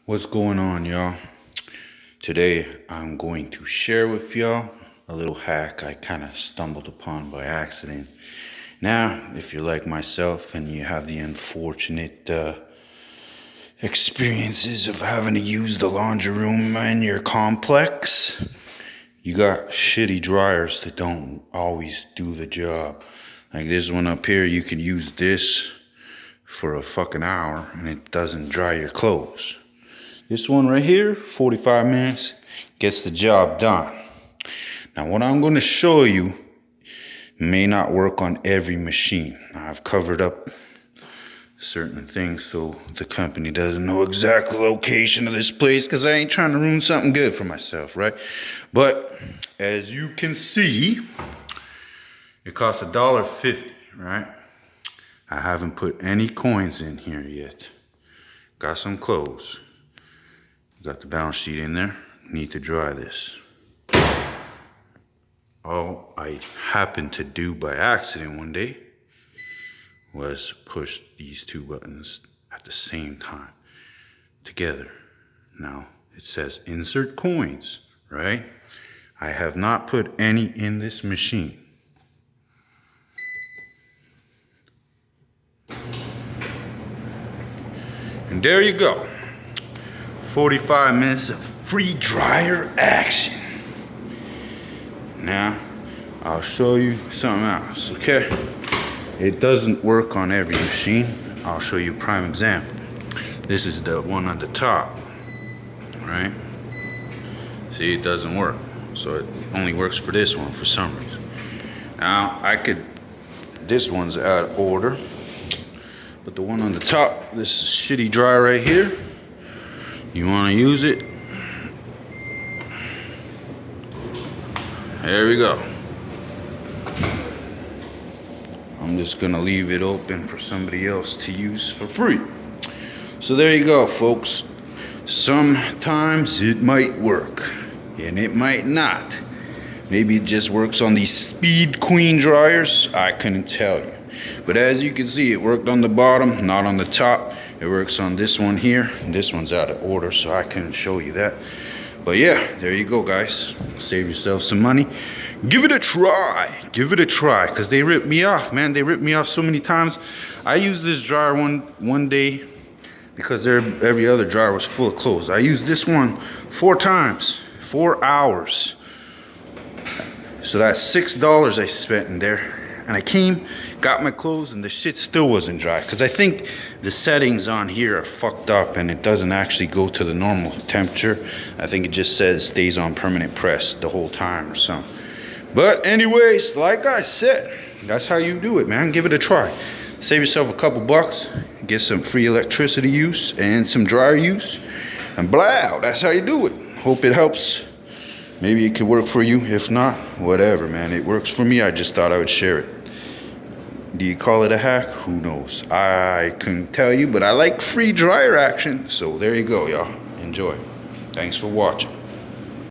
What's going on, y'all? Today I'm going to share with y'all a little hack I kind of stumbled upon by accident. Now, if you're like myself and you have the unfortunate experiences of having to use the laundry room in your complex, you got shitty dryers that don't always do the job. Like this one up here, you can use this for a fucking hour and it doesn't dry your clothes. This one right here, 45 minutes, gets the job done. Now what I'm going to show you may not work on every machine. I've covered up certain things so the company doesn't know exact location of this place because I ain't trying to ruin something good for myself, right? But as you can see, it costs $1.50, right? I haven't put any coins in here yet. Got some clothes. Got the balance sheet in there. Need to dry this. All I happened to do by accident one day was push these two buttons at the same time together. Now it says insert coins, right? I have not put any in this machine. And there you go. 45 minutes of free dryer action. Now, I'll show you something else, okay? It doesn't work on every machine. I'll show you a prime example. This is the one on the top, right? See, it doesn't work. So it only works for this one for some reason. Now, this one's out of order. But the one on the top, this shitty dryer right here, you want to use it. There we go. I'm just gonna leave it open for somebody else to use for free. So there you go, folks. Sometimes it might work and it might not. Maybe it just works on these Speed Queen dryers. I couldn't tell you. But as you can see, it worked on the bottom, not on the top. It works on this one here. This one's out of order, so I couldn't show you that. But yeah, there you go, guys. Save yourself some money. Give it a try. Give it a try, because they ripped me off, man. They ripped me off so many times. I used this dryer one day because every other dryer was full of clothes. I used this one 4 times, 4 hours. So that's $6 I spent in there. And I came, got my clothes, and the shit still wasn't dry. Because I think the settings on here are fucked up and it doesn't actually go to the normal temperature. I think it just says stays on permanent press the whole time or something. But anyways, like I said, that's how you do it, man. Give it a try. Save yourself a couple bucks, get some free electricity use and some dryer use. And blah, that's how you do it. Hope it helps. Maybe it could work for you. If not, whatever, man. It works for me. I just thought I would share it. Do you call it a hack? Who knows? I couldn't tell you, but I like free dryer action. So there you go, y'all. Enjoy. Thanks for watching.